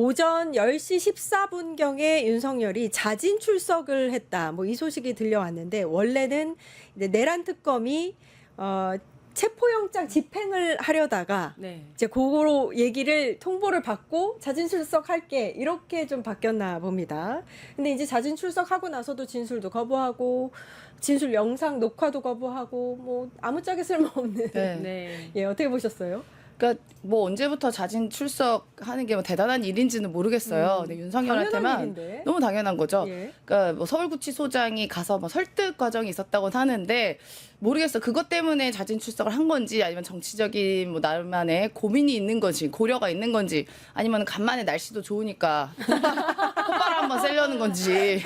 오전 10시 14분경에 윤석열이 자진 출석을 했다. 뭐 이 소식이 들려왔는데 원래는 이제 내란 특검이 체포영장 집행을 하려다가 네. 이제 그거로 얘기를 통보를 받고 자진 출석할게 이렇게 좀 바뀌었나 봅니다. 근데 이제 자진 출석하고 나서도 진술도 거부하고 진술 영상 녹화도 거부하고 뭐 아무짝에 쓸모없는. 네. 네. 예, 어떻게 보셨어요? 그러니까 뭐 언제부터 자진 출석하는 게 뭐 대단한 일인지는 모르겠어요. 근데 당연한 윤석열한테만 일인데. 너무 당연한 거죠. 예. 그러니까 뭐 서울구치소장이 가서 뭐 설득 과정이 있었다고 하는데 모르겠어. 그것 때문에 자진 출석을 한 건지 아니면 정치적인 뭐 나름만의 고민이 있는 건지 고려가 있는 건지 아니면 간만에 날씨도 좋으니까 콧바람 한번 쐬려는 건지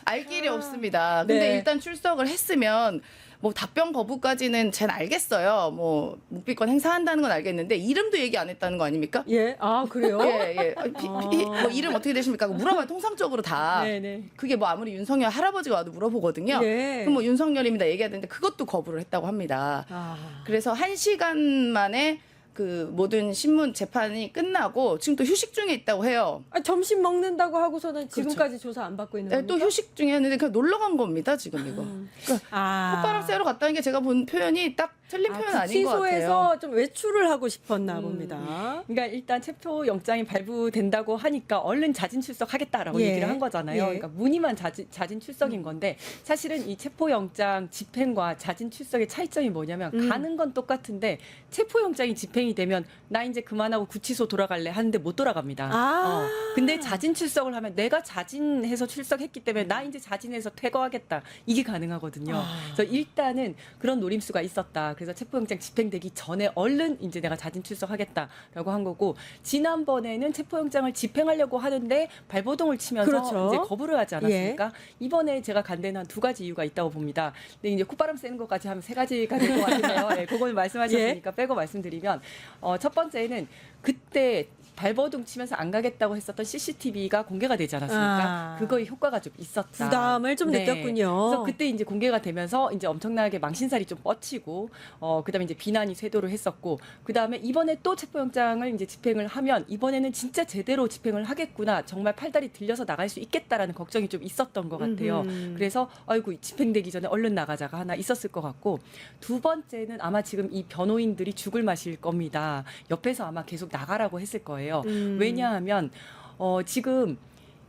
알 길이 없습니다. 근데 네. 일단 출석을 했으면 뭐 답변 거부까지는 전 알겠어요. 뭐 묵비권 행사한다는 건 알겠는데 이름도 얘기 안 했다는 거 아닙니까? 예. 아, 그래요? 예, 예. 뭐 이름 어떻게 되십니까? 물어봐요. 통상적으로 다. 네네. 그게 뭐 아무리 윤석열 할아버지가 와도 물어보거든요. 예. 그럼 뭐 윤석열입니다 얘기해야 되는데 그것도 거부를 했다고 합니다. 아. 그래서 1시간 만에 그 모든 신문 재판이 끝나고 지금 또 휴식 중에 있다고 해요. 점심 먹는다고 하고서는 지금까지 조사 안 받고 있는 네, 겁니까? 또 휴식 중에 했는데 그냥 놀러 간 겁니다, 지금 이거. 그러니까 콧바람 쐬러 갔다는 게 제가 본 표현이 딱 틀린 표현 아닌 것 같아요. 구치소에서 좀 외출을 하고 싶었나 봅니다. 그러니까 일단 체포 영장이 발부된다고 하니까 얼른 자진 출석하겠다라고 예. 얘기를 한 거잖아요. 예. 그러니까 문의만 자진 출석인 건데 사실은 이 체포 영장 집행과 자진 출석의 차이점이 뭐냐면 가는 건 똑같은데 체포 영장이 집행이 되면 나 이제 그만하고 구치소 돌아갈래 하는데 못 돌아갑니다. 아. 근데 자진 출석을 하면 내가 자진해서 출석했기 때문에 나 이제 자진해서 퇴거하겠다. 이게 가능하거든요. 그래서 일단은 그런 노림수가 있었다. 그래서 체포영장 집행되기 전에 얼른 이제 내가 자진 출석하겠다라고 한 거고 지난번에는 체포영장을 집행하려고 하는데 발버둥을 치면서 그렇죠. 이제 거부를 하지 않았습니까? 이번에 제가 간 데는 한 두 가지 이유가 있다고 봅니다. 근데 이제 콧바람 쐬는 것까지 하면 세 가지가 될 것 같은데요. 네, 그걸 말씀하셨으니까 빼고 말씀드리면 첫 번째는 그때 발버둥 치면서 안 가겠다고 했었던 CCTV가 공개가 되지 않았습니까? 아. 그거의 효과가 좀 있었다. 부담을 좀 느꼈군요. 그래서 그때 이제 공개가 되면서 이제 엄청나게 망신살이 좀 뻗치고, 그다음에 이제 비난이 쇄도를 했었고, 그다음에 이번에 또 체포영장을 이제 집행을 하면 이번에는 진짜 제대로 집행을 하겠구나, 정말 팔다리 들려서 나갈 수 있겠다라는 걱정이 좀 있었던 것 같아요. 그래서 아이고 집행되기 전에 얼른 나가자가 하나 있었을 것 같고, 두 번째는 아마 지금 이 변호인들이 죽을 맛일 겁니다. 옆에서 아마 계속 나가라고 했을 거예요. 왜냐하면 지금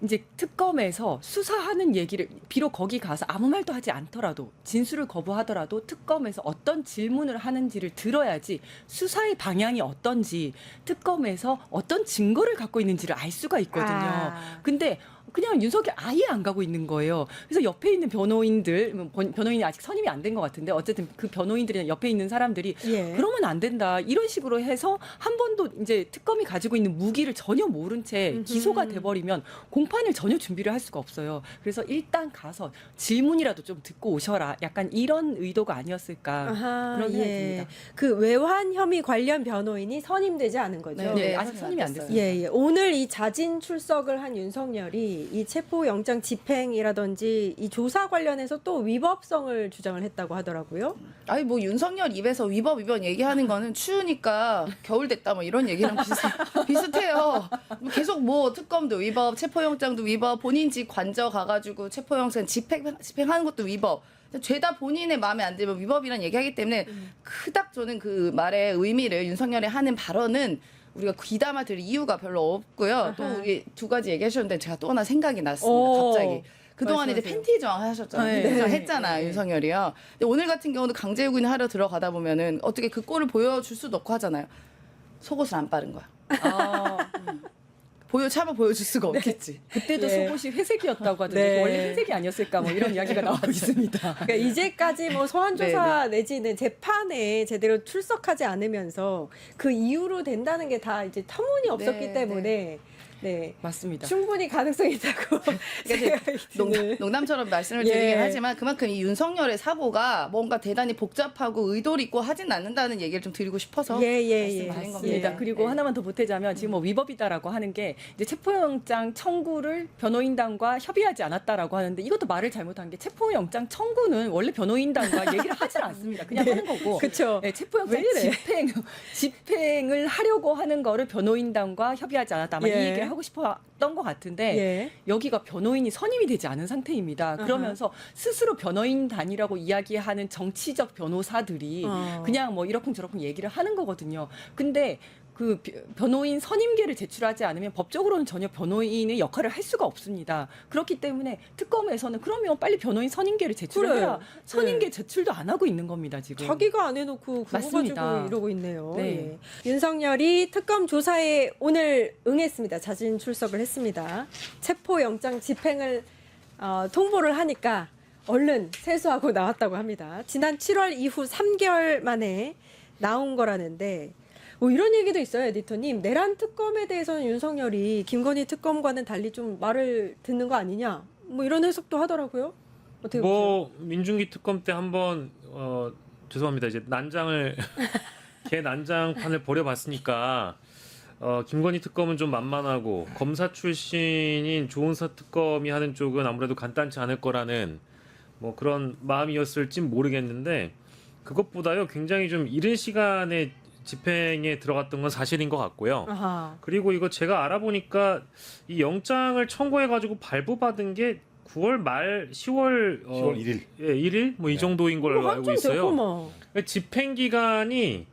이제 특검에서 수사하는 얘기를 비록 거기 가서 아무 말도 하지 않더라도 진술을 거부하더라도 특검에서 어떤 질문을 하는지를 들어야지 수사의 방향이 어떤지 특검에서 어떤 증거를 갖고 있는지를 알 수가 있거든요. 근데 그냥 윤석열 아예 안 가고 있는 거예요. 그래서 옆에 있는 변호인들, 변호인이 아직 선임이 안 된 것 같은데 어쨌든 그 변호인들이나 옆에 있는 사람들이 그러면 안 된다. 이런 식으로 해서 한 번도 이제 특검이 가지고 있는 무기를 전혀 모른 채 기소가 돼버리면 공판을 전혀 준비를 할 수가 없어요. 그래서 일단 가서 질문이라도 좀 듣고 오셔라. 약간 이런 의도가 아니었을까 그런 생각이 듭니다. 그 외환 혐의 관련 변호인이 선임되지 않은 거죠. 네, 아직 선임이 안 됐어요. 예. 오늘 이 자진 출석을 한 윤석열이 이 체포영장 집행이라든지 이 조사 관련해서 또 위법성을 주장을 했다고 하더라고요. 아니 뭐 윤석열 입에서 위법 위반 얘기하는 거는 추우니까 겨울 됐다 뭐 이런 얘기랑 비슷해요. 계속 뭐 특검도 위법, 체포영장도 위법, 본인 집 관저 가가지고 체포영장 집행하는 것도 위법. 죄다 본인의 마음에 안 들면 위법이란 얘기하기 때문에 그닥 저는 그 말의 의미를 윤석열이 하는 발언은 우리가 귀담아 들을 이유가 별로 없고요. 또 우리 두 가지 얘기하셨는데 제가 또 하나 생각이 났습니다. 갑자기. 그동안 이제 팬티 저항 하셨잖아요. 팬티 저항 했잖아요. 윤석열이요. 근데 오늘 같은 경우도 강제유기는 하러 들어가다 보면은 어떻게 그 꼴을 보여줄 수도 없고 하잖아요. 속옷을 안 빠른 거야. 차마 보여줄 수가 없겠지. 그때도 속옷이 회색이었다고 하던데 원래 흰색이 아니었을까 뭐 이런 이야기가 나오고 있습니다. 그러니까 이제까지 뭐 소환 조사 내지는 재판에 제대로 출석하지 않으면서 그 이유로 된다는 게 다 이제 터무니 없었기 때문에 맞습니다. 충분히 가능성이 있다고 생각이 드는. 농담처럼 말씀을 드리긴 하지만 그만큼 이 윤석열의 사고가 뭔가 대단히 복잡하고 의도를 있고 하진 않는다는 얘기를 좀 드리고 싶어서 말씀드린 겁니다. 그리고 하나만 더 보태자면 지금 뭐 위법이다라고 하는 게 이제 체포영장 청구를 변호인단과 협의하지 않았다라고 하는데 이것도 말을 잘못한 게 체포영장 청구는 원래 변호인단과 얘기를 하지 않습니다. 그냥 하는 거고. 그렇죠. 네, 체포영장 왜 이래? 집행을 하려고 하는 거를 변호인단과 협의하지 않았다. 아마 예. 이 얘기를 하고 싶었던 것 같은데 예. 여기가 변호인이 선임이 되지 않은 상태입니다. 그러면서 스스로 변호인단이라고 이야기하는 정치적 변호사들이 그냥 뭐 이러쿵저러쿵 얘기를 하는 거거든요. 근데 그 변호인 선임계를 제출하지 않으면 법적으로는 전혀 변호인의 역할을 할 수가 없습니다. 그렇기 때문에 특검에서는 그러면 빨리 변호인 선임계를 제출해라. 그래요. 선임계 제출도 안 하고 있는 겁니다, 지금. 자기가 안 해놓고 그거 맞습니다. 가지고 이러고 있네요. 네. 예. 윤석열이 특검 조사에 오늘 응했습니다. 자진 출석을 했습니다. 체포영장 집행을 통보를 하니까 얼른 세수하고 나왔다고 합니다. 지난 7월 이후 3개월 만에 나온 거라는데 뭐 이런 얘기도 있어요, 에디터님. 내란 특검에 대해서는 윤석열이 김건희 특검과는 달리 좀 말을 듣는 거 아니냐? 뭐 이런 해석도 하더라고요. 어떻게 보세요? 뭐 민중기 특검 때 한번 죄송합니다. 이제 난장을 개 난장판을 벌여봤으니까 김건희 특검은 좀 만만하고 검사 출신인 조은사 특검이 하는 쪽은 아무래도 간단치 않을 거라는 뭐 그런 마음이었을지 모르겠는데 그것보다요 굉장히 좀 이른 시간에 집행에 들어갔던 건 사실인 것 같고요. 아하. 그리고 이거 제가 알아보니까 이 영장을 청구해가지고 발부받은 게 9월 말 10월 1일. 예, 1일 뭐 이 정도인 걸로 알고 있어요. 됐구먼. 집행 기간이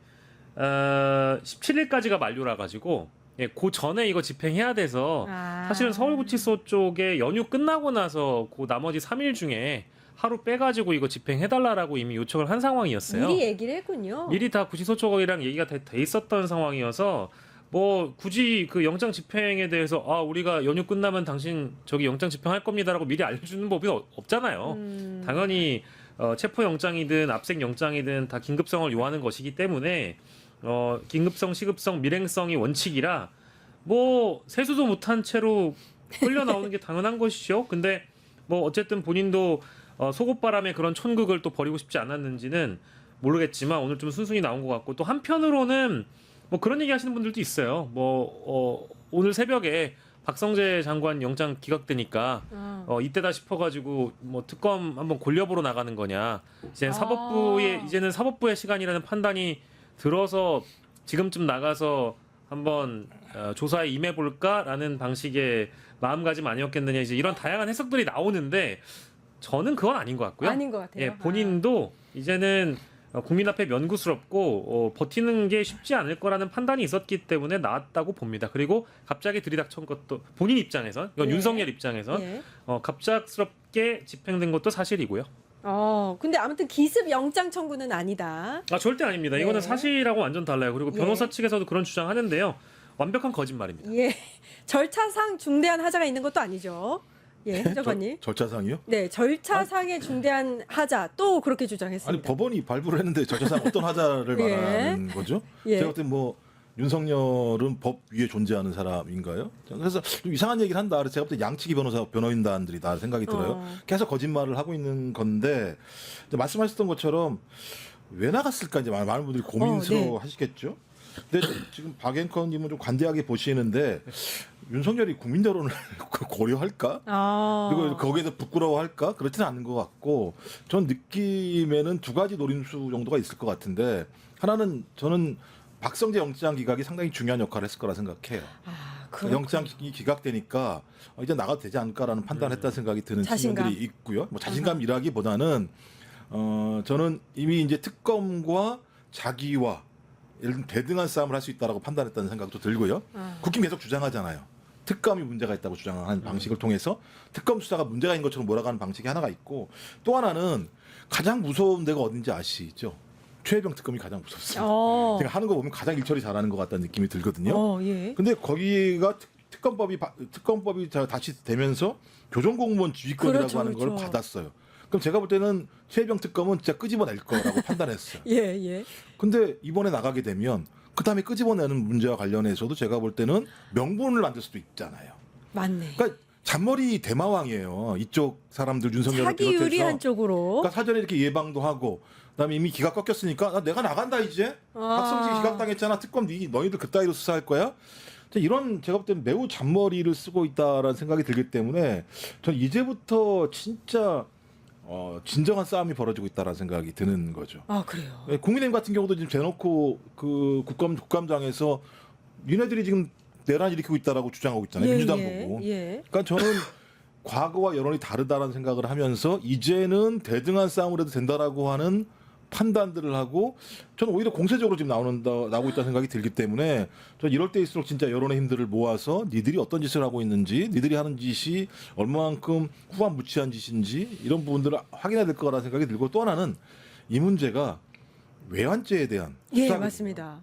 17일까지가 만료라 가지고 예, 그 전에 이거 집행해야 돼서 사실은 서울구치소 쪽에 연휴 끝나고 나서 그 나머지 3일 중에 하루 빼가지고 이거 집행해달라라고 이미 요청을 한 상황이었어요. 미리 얘기를 했군요. 미리 다 구치소 쪽이랑 얘기가 돼 있었던 상황이어서 뭐 굳이 그 영장 집행에 대해서 우리가 연휴 끝나면 당신 저기 영장 집행할 겁니다라고 미리 알려주는 법이 없잖아요. 당연히 체포 영장이든 압색 영장이든 다 긴급성을 요하는 것이기 때문에 긴급성, 시급성, 밀행성이 원칙이라 뭐 세수도 못한 채로 끌려 나오는 게 당연한 것이죠. 근데 뭐 어쨌든 본인도 속옷바람에 그런 촌극을 또 벌이고 싶지 않았는지는 모르겠지만 오늘 좀 순순히 나온 것 같고 또 한편으로는 뭐 그런 얘기 하시는 분들도 있어요. 뭐 오늘 새벽에 박성재 장관 영장 기각되니까 이때다 싶어가지고 뭐 특검 한번 골려보러 나가는 거냐. 이제는 사법부의 시간이라는 판단이 들어서 지금쯤 나가서 한번 조사에 임해볼까라는 방식의 마음가짐 아니었겠느냐. 이제 이런 다양한 해석들이 나오는데 저는 그건 아닌 것 같고요. 아닌 것 같아요. 예, 본인도 이제는 국민 앞에 면구스럽고 버티는 게 쉽지 않을 거라는 판단이 있었기 때문에 나왔다고 봅니다. 그리고 갑자기 들이닥친 것도 본인 입장에선 이건 예. 윤석열 입장에선 예. 갑작스럽게 집행된 것도 사실이고요. 근데 아무튼 기습 영장 청구는 아니다. 절대 아닙니다. 네. 이거는 사실하고 완전 달라요. 그리고 변호사 예. 측에서도 그런 주장하는데요. 완벽한 거짓말입니다. 예. 절차상 중대한 하자가 있는 것도 아니죠. 예, 저건님. 절차상이요? 네, 절차상의 중대한 하자 또 그렇게 주장했습니다. 아니 법원이 발부를 했는데 절차상 어떤 하자를 예. 말하는 거죠? 예. 제가 볼때 뭐 윤석열은 법 위에 존재하는 사람인가요? 그래서 좀 이상한 얘기를 한다. 그래서 제가 볼 때 양측이 변호인단들이다 생각이 들어요. 계속 거짓말을 하고 있는 건데 이제 말씀하셨던 것처럼 왜 나갔을까 이제 많은 분들이 고민스러워 하시겠죠. 근데 지금 박 앵커님은 좀 관대하게 보시는데 윤석열이 국민 여론을 고려할까? 그리고 거기에서 부끄러워할까? 그렇지는 않은 것 같고 전 느낌에는 두 가지 노림수 정도가 있을 것 같은데 하나는 저는 박성재 영장 기각이 상당히 중요한 역할을 했을 거라 생각해요. 영장이 기각되니까 이제 나가도 되지 않을까라는 판단을 했다는 생각이 드는 자신감. 측면들이 있고요. 뭐 자신감이라기보다는 저는 이미 이제 특검과 자기와 예를 들면 대등한 싸움을 할 수 있다라고 판단했다는 생각도 들고요. 국힘 계속 주장하잖아요. 특검이 문제가 있다고 주장하는 방식을 통해서 특검 수사가 문제가 있는 것처럼 몰아가는 방식이 하나가 있고 또 하나는 가장 무서운 데가 어딘지 아시죠? 최혜병 특검이 가장 무섭습니다. 제가 하는 거 보면 가장 일처리 잘하는 것 같다는 느낌이 들거든요. 예. 근데 거기가 특검법이 다시 되면서 교정공무원 지휘권이라고 그렇죠, 하는 걸 그렇죠. 받았어요. 그럼 제가 볼 때는 최혜병 특검은 진짜 끄집어낼 거라고 판단했어요. 예. 근데 이번에 나가게 되면 그 다음에 끄집어내는 문제와 관련해서도 제가 볼 때는 명분을 만들 수도 있잖아요. 맞네. 그러니까 잔머리 대마왕이에요. 이쪽 사람들 윤석열을 사기 비롯해서. 유리한 쪽으로. 그러니까 사전에 이렇게 예방도 하고 그다음에 이미 기각 꺾였으니까 내가 나간다 이제. 박성재 기각당했잖아. 특검 너희들 그따위로 수사할 거야. 이런 제가 볼 때는 매우 잔머리를 쓰고 있다라는 생각이 들기 때문에 전 이제부터 진짜 진정한 싸움이 벌어지고 있다라는 생각이 드는 거죠. 아, 그래요. 국민의힘 같은 경우도 지금 대놓고 그 국감장에서 니네들이 지금 내란 일으키고 있다라고 주장하고 있잖아요. 민주당 보고. 예. 그러니까 저는 과거와 여론이 다르다라는 생각을 하면서 이제는 대등한 싸움을 해도 된다라고 하는 판단들을 하고 저는 오히려 공세적으로 지금 나오고 있다는 생각이 들기 때문에 저는 이럴 때일수록 진짜 여론의 힘들을 모아서 니들이 어떤 짓을 하고 있는지 니들이 하는 짓이 얼마만큼 후한무치한 짓인지 이런 부분들을 확인해야 될 거라는 생각이 들고 또 하나는 이 문제가 외환죄에 대한 예, 수사거든요. 맞습니다.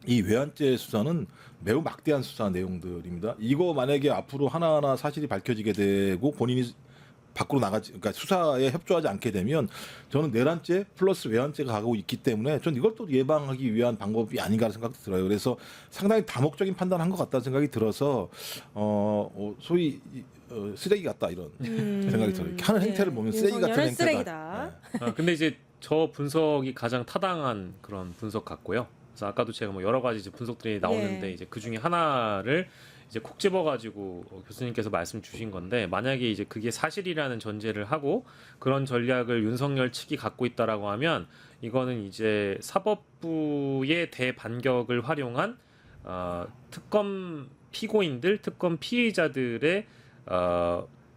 이 외환죄 수사는 매우 막대한 수사 내용들입니다. 이거 만약에 앞으로 하나하나 사실이 밝혀지게 되고 본인이 밖으로 그러니까 수사에 협조하지 않게 되면 저는 내란죄 플러스 외환죄가 가고 있기 때문에 저는 이걸 또 예방하기 위한 방법이 아닌가 생각도 들어요. 그래서 상당히 다목적인 판단한 것 같다는 생각이 들어서 소위 쓰레기 같다 이런 생각이 들어요. 이렇게 하는 행태를 보면 쓰레기 같은 윤석열은 행태다. 쓰레기다. 근데 이제 저 분석이 가장 타당한 그런 분석 같고요. 그래서 아까도 제가 뭐 여러 가지 이제 분석들이 나오는데 네. 이제 그 중에 하나를 이제 콕 집어가지고 교수님께서 말씀 주신 건데 만약에 이제 그게 사실이라는 전제를 하고 그런 전략을 윤석열 측이 갖고 있다라고 하면 이거는 이제 사법부의 대반격을 활용한 특검 피고인들, 특검 피의자들의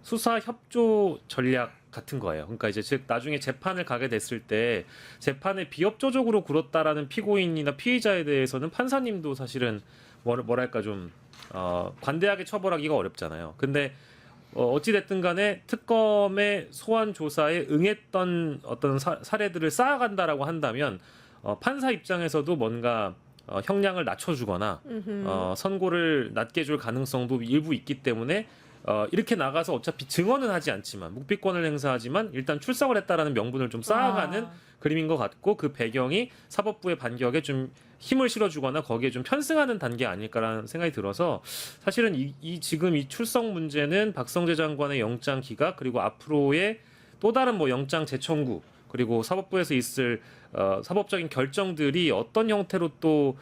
수사 협조 전략 같은 거예요. 그러니까 이제 즉 나중에 재판을 가게 됐을 때 재판에 비협조적으로 굴었다라는 피고인이나 피의자에 대해서는 판사님도 사실은 뭐랄까 좀 관대하게 처벌하기가 어렵잖아요. 근데 어찌 됐든 간에 특검의 소환 조사에 응했던 어떤 사례들을 쌓아간다라고 한다면 판사 입장에서도 뭔가 형량을 낮춰주거나 선고를 낮게 줄 가능성도 일부 있기 때문에 이렇게 나가서 어차피 증언은 하지 않지만 묵비권을 행사하지만 일단 출석을 했다라는 명분을 좀 쌓아가는 그림인 것 같고 그 배경이 사법부의 반격에 좀 힘을 실어주거나 거기에 좀 편승하는 단계 아닐까라는 생각이 들어서 사실은 지금 이 출석 문제는 박성재 장관의 영장 기각 그리고 앞으로의 또 다른 뭐 영장 재청구 그리고 사법부에서 있을 사법적인 결정들이 어떤 형태로 또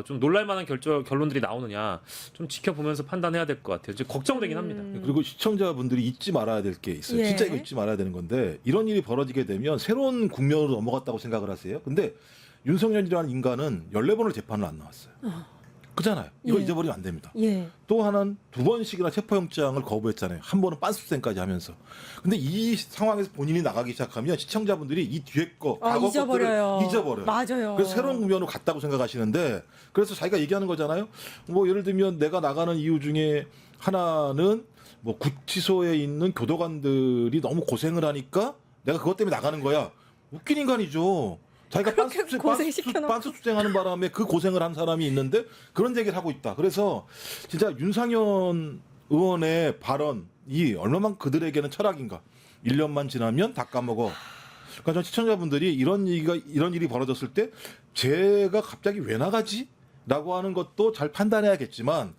좀 놀랄만한 결론들이 나오느냐 좀 지켜보면서 판단해야 될 것 같아요. 좀 걱정되긴 합니다. 그리고 시청자분들이 잊지 말아야 될 게 있어요. 예. 진짜 이거 잊지 말아야 되는 건데 이런 일이 벌어지게 되면 새로운 국면으로 넘어갔다고 생각을 하세요. 근데 윤석열이라는 인간은 14번을 재판을 안 나왔어요. 그잖아요. 이거 예. 잊어버리면 안 됩니다. 예. 또 하나는 2번씩이나 체포영장을 거부했잖아요. 한 번은 빤수생까지 하면서. 근데 이 상황에서 본인이 나가기 시작하면 시청자분들이 이 뒤에 거, 과거 잊어버려요. 것들을 잊어버려요. 맞아요. 그래서 새로운 국면으로 갔다고 생각하시는데 그래서 자기가 얘기하는 거잖아요. 뭐 예를 들면 내가 나가는 이유 중에 하나는 뭐 구치소에 있는 교도관들이 너무 고생을 하니까 내가 그것 때문에 나가는 거야. 웃긴 인간이죠. 자기가 빤스 수생하는 바람에 그 고생을 한 사람이 있는데 그런 얘기를 하고 있다. 그래서 진짜 윤상현 의원의 발언이 얼마만 그들에게는 철학인가. 1년만 지나면 다 까먹어. 그러니까 전 시청자분들이 이런 일이 벌어졌을 때 제가 갑자기 왜 나가지? 라고 하는 것도 잘 판단해야겠지만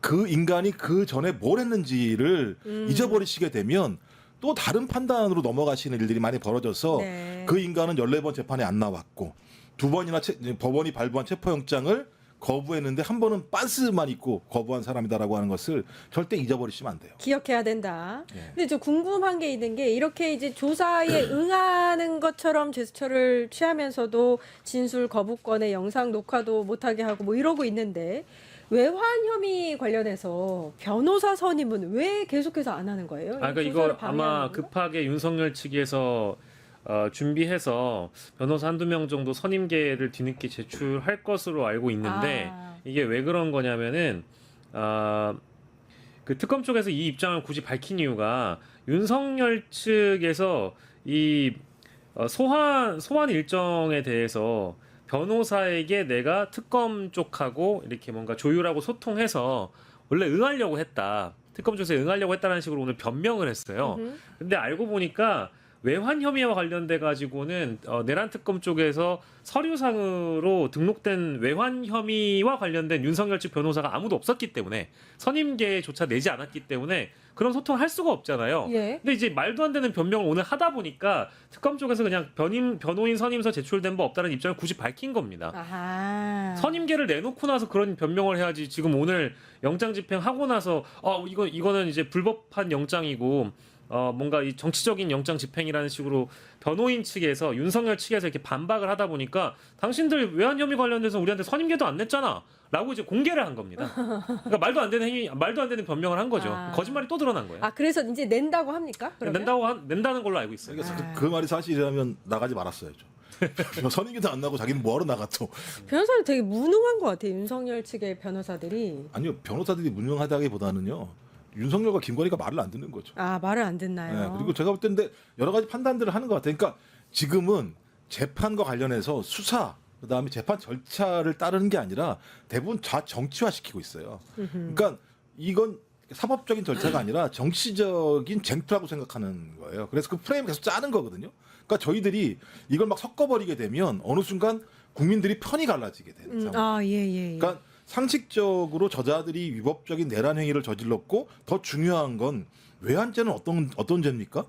그 인간이 그 전에 뭘 했는지를 잊어버리시게 되면 또 다른 판단으로 넘어가시는 일들이 많이 벌어져서 네. 그 인간은 14번 재판에 안 나왔고 2번이나 법원이 발부한 체포영장을 거부했는데 한 번은 빤스만 있고 거부한 사람이다라고 하는 것을 절대 잊어버리시면 안 돼요. 기억해야 된다. 예. 근데 저 궁금한 게 있는 게 이렇게 이제 조사에 응하는 것처럼 제스처를 취하면서도 진술 거부권의 영상 녹화도 못하게 하고 뭐 이러고 있는데 외환 혐의 관련해서 변호사 선임은 왜 계속해서 안 하는 거예요? 그러니까 이거 조사를 아마 방해하는 건가? 급하게 윤석열 측에서 준비해서 변호사 한두 명 정도 선임계를 뒤늦게 제출할 것으로 알고 있는데 이게 왜 그런 거냐면은 그 특검 쪽에서 이 입장을 굳이 밝힌 이유가 윤석열 측에서 이 소환 일정에 대해서 변호사에게 내가 특검 쪽하고 이렇게 뭔가 조율하고 소통해서 원래 응하려고 했다. 특검 조사에 응하려고 했다는 식으로 오늘 변명을 했어요. 근데 알고 보니까 외환 혐의와 관련돼 가지고는 내란 특검 쪽에서 서류상으로 등록된 외환 혐의와 관련된 윤석열 측 변호사가 아무도 없었기 때문에 선임계조차 내지 않았기 때문에 그런 소통을 할 수가 없잖아요. 예. 근데 이제 말도 안 되는 변명을 오늘 하다 보니까 특검 쪽에서 그냥 변호인 선임서 제출된 바 없다는 입장을 굳이 밝힌 겁니다. 아하. 선임계를 내놓고 나서 그런 변명을 해야지. 지금 오늘 영장 집행하고 나서 이거는 이제 불법한 영장이고 뭔가 이 정치적인 영장 집행이라는 식으로 변호인 측에서 윤석열 측에서 이렇게 반박을 하다 보니까 당신들 외환 혐의 관련돼서 우리한테 선임계도 안 냈잖아라고 이제 공개를 한 겁니다. 그러니까 말도 안 되는 변명을 한 거죠. 아. 거짓말이 또 드러난 거예요. 아, 그래서 이제 낸다고 합니까? 그러면? 낸다는 걸로 알고 있어요. 그러니까 그 말이 사실이라면 나가지 말았어야죠. 선임기도 안 나고 자기는 뭐하러 나갔어. 변호사는 되게 무능한 것 같아요. 윤석열 측의 변호사들이. 아니요, 변호사들이 무능하다기보다는요. 윤석열과 김건희가 말을 안 듣는 거죠. 아, 말을 안 듣나요? 네, 그리고 제가 볼 때인데 여러 가지 판단들을 하는 것 같아요. 그러니까 지금은 재판과 관련해서 수사, 그다음에 재판 절차를 따르는 게 아니라 대부분 정치화시키고 있어요. 그러니까 이건 사법적인 절차가 아니라 정치적인 쟁투라고 생각하는 거예요. 그래서 그 프레임을 계속 짜는 거거든요. 그러니까 저희들이 이걸 막 섞어버리게 되면 어느 순간 국민들이 편이 갈라지게 되는 상황. 아, 예. 그러니까 상식적으로 저자들이 위법적인 내란 행위를 저질렀고 더 중요한 건 외환죄는 어떤 죄입니까?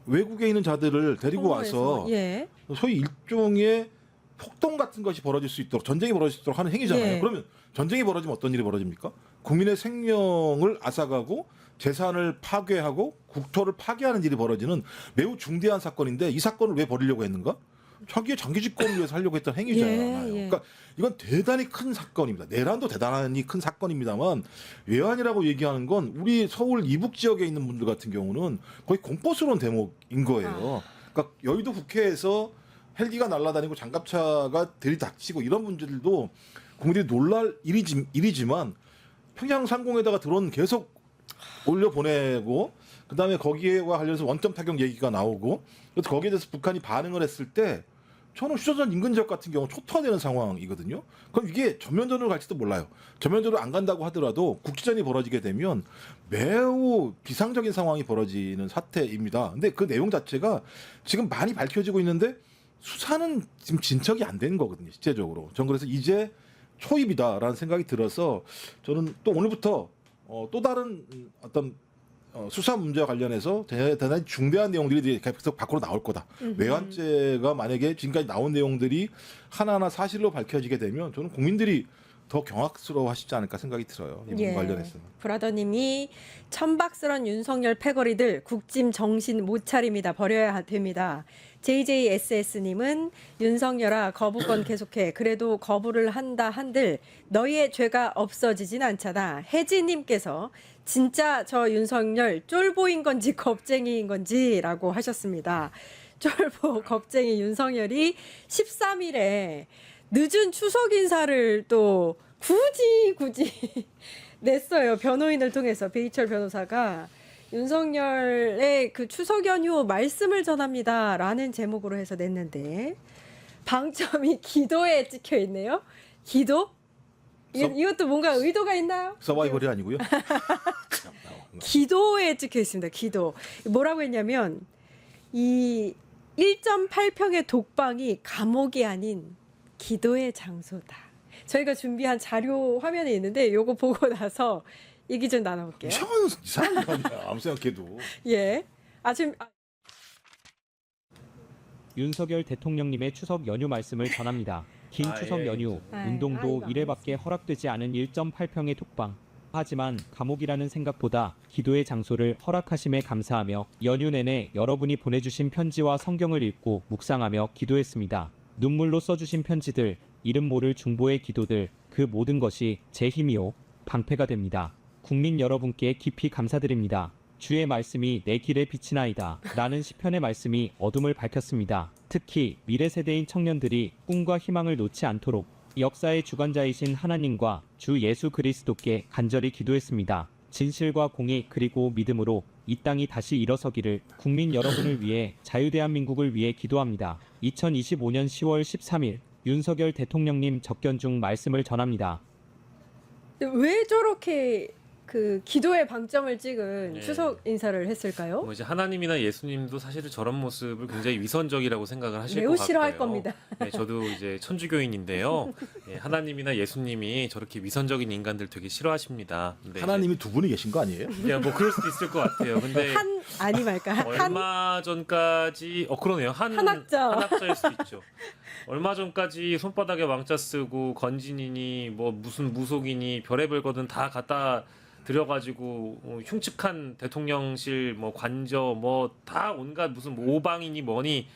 외국에 있는 자들을 데리고 와서 예. 소위 일종의 폭동 같은 것이 벌어질 수 있도록 전쟁이 벌어질 수 있도록 하는 행위잖아요. 예. 그러면 전쟁이 벌어지면 어떤 일이 벌어집니까? 국민의 생명을 앗아가고 재산을 파괴하고 국토를 파괴하는 일이 벌어지는 매우 중대한 사건인데 이 사건을 왜 벌이려고 했는가? 자기의 장기 집권을 위해서 하려고 했던 행위잖아요. 예. 그러니까 이건 대단히 큰 사건입니다. 내란도 대단히 큰 사건입니다만 외환이라고 얘기하는 건 우리 서울 이북 지역에 있는 분들 같은 경우는 거의 공포스러운 대목인 거예요. 그러니까 여의도 국회에서 헬기가 날아다니고 장갑차가 들이닥치고 이런 문제들도 국민들이 놀랄 일이지만 평양 상공에다가 드론 계속 올려보내고 그다음에 거기에와 관련해서 원점 타격 얘기가 나오고 그래서 거기에 대해서 북한이 반응을 했을 때 저는 휴전선 인근 지역 같은 경우 초토화되는 상황이거든요. 그럼 이게 전면전으로 갈지도 몰라요. 전면전으로 안 간다고 하더라도 국지전이 벌어지게 되면 매우 비상적인 상황이 벌어지는 사태입니다. 근데 그 내용 자체가 지금 많이 밝혀지고 있는데 수사는 지금 진척이 안 된 거거든요. 실제적으로. 전 그래서 이제 초입이다라는 생각이 들어서 저는 또 오늘부터 또 다른 어떤 수사 문제와 관련해서 대단히 중대한 내용들이 계속 밖으로 나올 거다. 외환죄가 만약에 지금까지 나온 내용들이 하나하나 사실로 밝혀지게 되면 저는 국민들이 더 경악스러워하시지 않을까 생각이 들어요. 이 부분 관련해서는. 브라더님이 천박스런 윤석열 패거리들 국짐 정신 못 차립니다. 버려야 됩니다. JJSS님은 윤석열아 거부권 계속해. 그래도 거부를 한다 한들 너희의 죄가 없어지진 않잖아. 혜지님께서 진짜 저 윤석열 쫄보인 건지 겁쟁이인 건지라고 하셨습니다. 쫄보 겁쟁이 윤석열이 13일에 늦은 추석 인사를 또 굳이 냈어요. 변호인을 통해서 배희철 변호사가 윤석열의 그 추석 연휴 말씀을 전합니다라는 제목으로 해서 냈는데 방점이 기도에 찍혀 있네요. 기도? 이것도 뭔가 의도가 있나요? 서바이벌이 아니고요. 기도에 찍혀 있습니다. 기도. 뭐라고 했냐면 이 1.8평의 독방이 감옥이 아닌 기도의 장소다. 저희가 준비한 자료 화면에 있는데 요거 보고 나서 얘기 좀 나눠볼게요. 이상한 거 아니야. 아무 생각해도. 예. 윤석열 대통령님의 추석 연휴 말씀을 전합니다. 긴 추석 연휴, 운동도 이거 1회밖에 허락되지 않은 1.8평의 독방. 하지만 감옥이라는 생각보다 기도의 장소를 허락하심에 감사하며 연휴 내내 여러분이 보내주신 편지와 성경을 읽고 묵상하며 기도했습니다. 눈물로 써주신 편지들, 이름 모를 중보의 기도들, 그 모든 것이 제 힘이요 방패가 됩니다. 국민 여러분께 깊이 감사드립니다. 주의 말씀이 내 길의 빛이나이다 라는 시편의 말씀이 어둠을 밝혔습니다. 특히 미래 세대인 청년들이 꿈과 희망을 놓지 않도록 역사의 주관자이신 하나님과 주 예수 그리스도께 간절히 기도했습니다. 진실과 공의 그리고 믿음으로 이 땅이 다시 일어서기를 국민 여러분을 위해 자유대한민국을 위해 기도합니다. 2025년 10월 13일 윤석열 대통령님 접견 중 말씀을 전합니다. 왜 저렇게 그 기도의 방점을 찍은 네. 추석 인사를 했을까요? 뭐 이제 하나님이나 예수님도 사실은 저런 모습을 굉장히 위선적이라고 생각을 하실 매우 것 같고요. 싫어할 겁니다. 네, 저도 이제 천주교인인데요. 예, 하나님이나 예수님이 저렇게 위선적인 인간들 되게 싫어하십니다. 근데 하나님이 두 분이 계신 거 아니에요? 이제 그냥 뭐 그럴 수도 있을 것 같아요. 근데 한 아니 말까 한 얼마 전까지 그러네요. 한학자. 한학자일 수도 있죠. 얼마 전까지 손바닥에 왕자 쓰고 건진이니 뭐 무슨 무속이니 별의별 거든 다 갖다 들여가지고 흉측한 대통령실 뭐 관저 뭐 다 온갖 무슨 뭐 오방이니 뭐니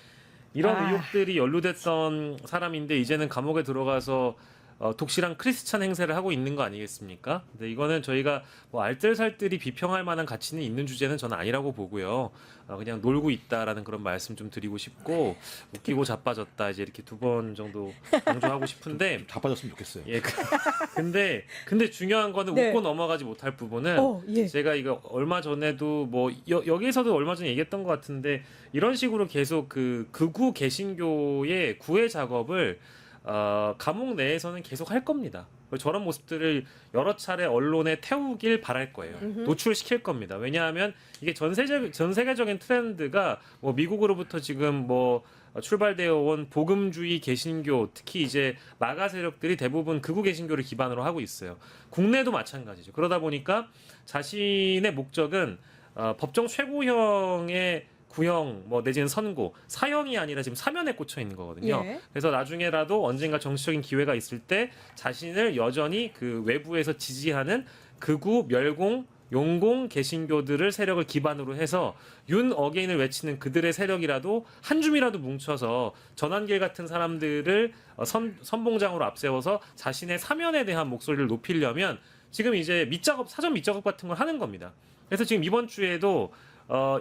이런 의혹들이 연루됐던 사람인데 이제는 감옥에 들어가서 독실한 크리스찬 행세를 하고 있는 거 아니겠습니까? 근데 이거는 저희가 뭐 알뜰살뜰히 비평할 만한 가치는 있는 주제는 저는 아니라고 보고요. 그냥 놀고 있다라는 그런 말씀 좀 드리고 싶고 웃기고 자빠졌다 이제 이렇게 두 번 정도 강조하고 싶은데 자빠졌으면 좋겠어요. 예, 근데 중요한 거는 네. 웃고 넘어가지 못할 부분은 예. 제가 이거 얼마 전에도 뭐 여기에서도 얼마 전에 얘기했던 것 같은데 이런 식으로 계속 그 극우 개신교의 구애 작업을 감옥 내에서는 계속 할 겁니다. 저런 모습들을 여러 차례 언론에 태우길 바랄 거예요. 노출시킬 겁니다. 왜냐하면 이게 전 세계적인 트렌드가 뭐 미국으로부터 지금 뭐 출발되어 온 복음주의 개신교, 특히 이제 마가 세력들이 대부분 극우 개신교를 기반으로 하고 있어요. 국내도 마찬가지죠. 그러다 보니까 자신의 목적은 법정 최고형의 구형 뭐 내지는 선고 사형이 아니라 지금 사면에 꽂혀 있는 거거든요. 예. 그래서 나중에라도 언젠가 정치적인 기회가 있을 때 자신을 여전히 그 외부에서 지지하는 극우 멸공 용공 개신교들을 세력을 기반으로 해서 윤 어게인을 외치는 그들의 세력이라도 한 줌이라도 뭉쳐서 전환길 같은 사람들을 선봉장으로 앞세워서 자신의 사면에 대한 목소리를 높이려면 지금 이제 사전 밑작업 같은 걸 하는 겁니다. 그래서 지금 이번 주에도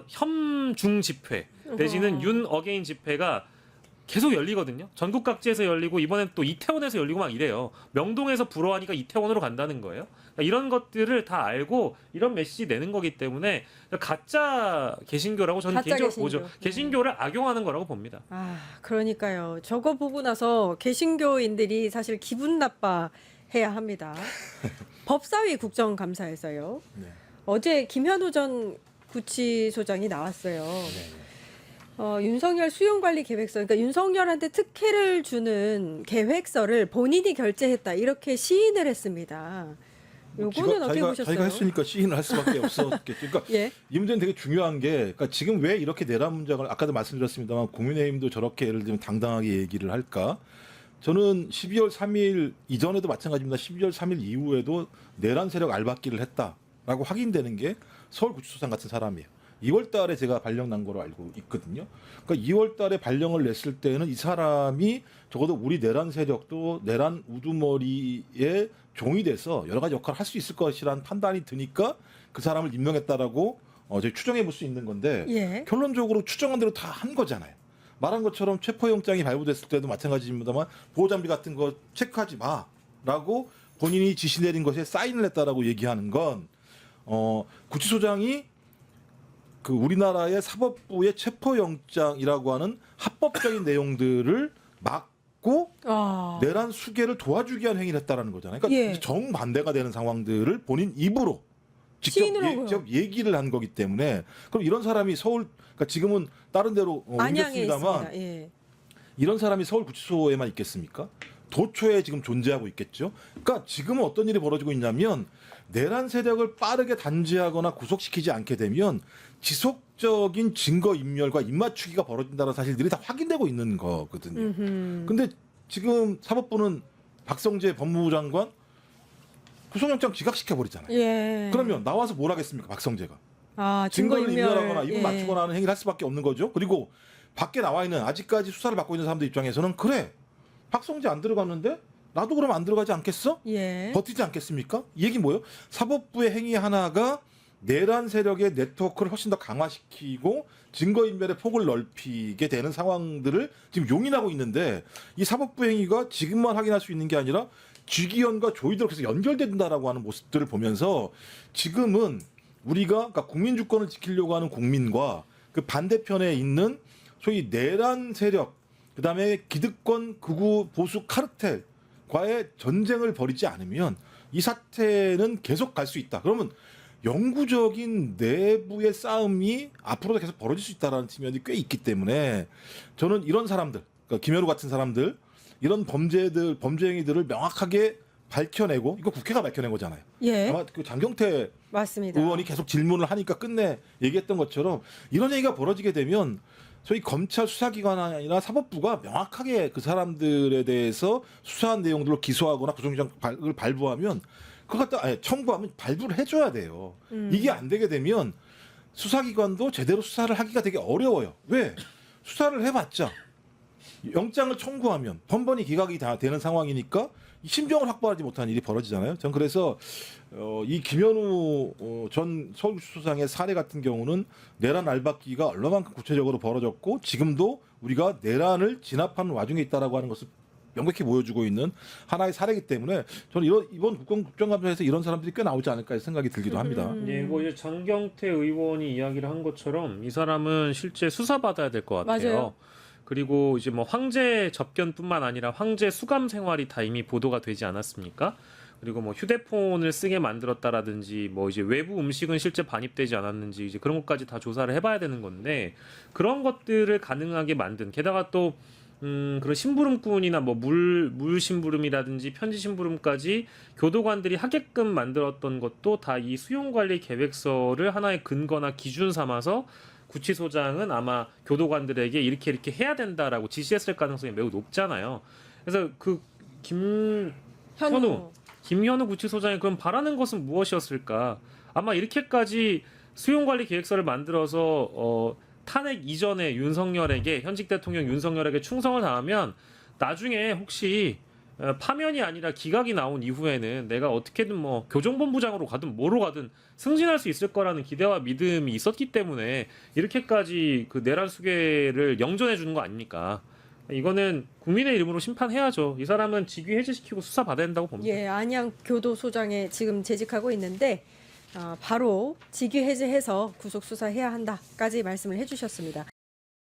혐중 집회 내지는 윤 어게인 집회가 계속 열리거든요. 전국 각지에서 열리고 이번엔 또 이태원에서 열리고 막 이래요. 명동에서 불어하니까 이태원으로 간다는 거예요. 그러니까 이런 것들을 다 알고 이런 메시지 내는 거기 때문에 가짜 개신교라고 저는 가짜 개인적으로 개신교. 보죠. 개신교를 악용하는 거라고 봅니다. 그러니까요. 저거 보고 나서 개신교인들이 사실 기분 나빠해야 합니다. 법사위 국정감사에서요. 네. 어제 김현우 전 구치소장이 나왔어요. 윤석열 수용관리계획서, 그러니까 윤석열한테 특혜를 주는 계획서를 본인이 결재했다 이렇게 시인을 했습니다. 요거는 어떻게 보셨어요? 자기가 했으니까 시인을 할 수밖에 없었겠죠. 그러니까 예. 이 문제는 되게 중요한 게, 그러니까 지금 왜 이렇게 내란 문장을 아까도 말씀드렸습니다만 국민의힘도 저렇게 예를 들면 당당하게 얘기를 할까? 저는 12월 3일 이전에도 마찬가지입니다. 12월 3일 이후에도 내란 세력 알박기를 했다라고 확인되는 게 서울구치소장 같은 사람이에요. 2월 달에 제가 발령 난 거로 알고 있거든요. 그러니까 2월 달에 발령을 냈을 때는 이 사람이 적어도 우리 내란 세력도 내란 우두머리에 종이 돼서 여러 가지 역할을 할 수 있을 것이라는 판단이 드니까 그 사람을 임명했다라고 저희 추정해 볼 수 있는 건데 예. 결론적으로 추정한 대로 다 한 거잖아요. 말한 것처럼 체포영장이 발부됐을 때도 마찬가지입니다만 보호장비 같은 거 체크하지 마라고 본인이 지시 내린 것에 사인을 했다라고 얘기하는 건 구치소장이 그 우리나라의 사법부의 체포영장이라고 하는 합법적인 내용들을 막고 내란 수계를 도와주기 위한 행위를 했다라는 거잖아요. 그러니까 예. 정반대가 되는 상황들을 본인 입으로 시인을 하고요. 직접 얘기를 한 거기 때문에 그럼 이런 사람이 그러니까 지금은 다른 데로 안양에 옮겼습니다만 있습니다. 예. 이런 사람이 서울구치소에만 있겠습니까? 도초에 지금 존재하고 있겠죠. 그러니까 지금은 어떤 일이 벌어지고 있냐면 내란 세력을 빠르게 단죄하거나 구속시키지 않게 되면 지속적인 증거 인멸과 입맞추기가 벌어진다는 사실들이 다 확인되고 있는 거거든요. 근데 지금 사법부는 박성재 법무부 장관 구속영장 기각시켜 버리잖아요. 예. 그러면 나와서 뭘 하겠습니까, 박성재가? 증거인멸. 증거를 인멸하거나 입을 예. 맞추거나 하는 행위를 할 수밖에 없는 거죠. 그리고 밖에 나와 있는 아직까지 수사를 받고 있는 사람들 입장에서는 그래, 박성재 안 들어갔는데 나도 그럼 안 들어가지 않겠어? 예. 버티지 않겠습니까? 이 얘기 뭐예요? 사법부의 행위 하나가 내란 세력의 네트워크를 훨씬 더 강화시키고 증거인멸의 폭을 넓히게 되는 상황들을 지금 용인하고 있는데 이 사법부 행위가 지금만 확인할 수 있는 게 아니라 쥐기현과 조이도록 해서 연결된다라고 하는 모습들을 보면서 지금은 우리가 그러니까 국민 주권을 지키려고 하는 국민과 그 반대편에 있는 소위 내란 세력, 그다음에 기득권 극우 보수 카르텔과의 전쟁을 벌이지 않으면 이 사태는 계속 갈 수 있다. 그러면 영구적인 내부의 싸움이 앞으로도 계속 벌어질 수 있다라는 측면이 꽤 있기 때문에 저는 이런 사람들, 그러니까 김현우 같은 사람들, 이런 범죄 행위들을 명확하게 밝혀내고, 이거 국회가 밝혀낸 거잖아요. 예. 아마 그 장경태 맞습니다. 의원이 계속 질문을 하니까 끝내 얘기했던 것처럼 이런 얘기가 벌어지게 되면 저희 검찰 수사기관이나 사법부가 명확하게 그 사람들에 대해서 수사한 내용들로 기소하거나 구속영장을 발부하면 그걸 갖다 청구하면 발부를 해줘야 돼요. 이게 안 되게 되면 수사기관도 제대로 수사를 하기가 되게 어려워요. 왜? 수사를 해봤자 영장을 청구하면 번번이 기각이 다 되는 상황이니까 신병을 확보하지 못한 일이 벌어지잖아요. 전 그래서 이 김현우 전 서울수사장의 사례 같은 경우는 내란 알박기가 얼마만큼 구체적으로 벌어졌고 지금도 우리가 내란을 진압하는 와중에 있다라고 하는 것을 명백히 보여주고 있는 하나의 사례이기 때문에 저는 이번 국정감사에서 이런 사람들이 꽤 나오지 않을까 생각이 들기도 합니다. 예, 뭐 이제 장경태 의원이 이야기를 한 것처럼 이 사람은 실제 수사받아야 될 것 같아요. 맞아요. 그리고 이제 뭐 황제 접견뿐만 아니라 황제 수감 생활이 다 이미 보도가 되지 않았습니까? 그리고 뭐 휴대폰을 쓰게 만들었다라든지 뭐 이제 외부 음식은 실제 반입되지 않았는지 이제 그런 것까지 다 조사를 해봐야 되는 건데 그런 것들을 가능하게 만든 게다가 또 그런 심부름꾼이나 뭐 물 심부름이라든지 편지 심부름까지 교도관들이 하게끔 만들었던 것도 다 이 수용관리 계획서를 하나의 근거나 기준 삼아서 구치소장은 아마 교도관들에게 이렇게 해야 된다라고 지시했을 가능성이 매우 높잖아요. 그래서 그 김현우 구치소장이 그럼 바라는 것은 무엇이었을까? 아마 이렇게까지 수용관리 계획서를 만들어서 탄핵 이전에 윤석열에게 현직 대통령 윤석열에게 충성을 다하면 나중에 혹시 파면이 아니라 기각이 나온 이후에는 내가 어떻게든 뭐 교정본부장으로 가든 뭐로 가든 승진할 수 있을 거라는 기대와 믿음이 있었기 때문에 이렇게까지 그 내란 수괴를 영전해 주는 거 아닙니까? 이거는 국민의 이름으로 심판해야죠. 이 사람은 직위 해제시키고 수사 받아야 된다고 봅니다. 예, 안양 교도소장에 지금 재직하고 있는데 바로 직위 해제해서 구속 수사해야 한다까지 말씀을 해주셨습니다.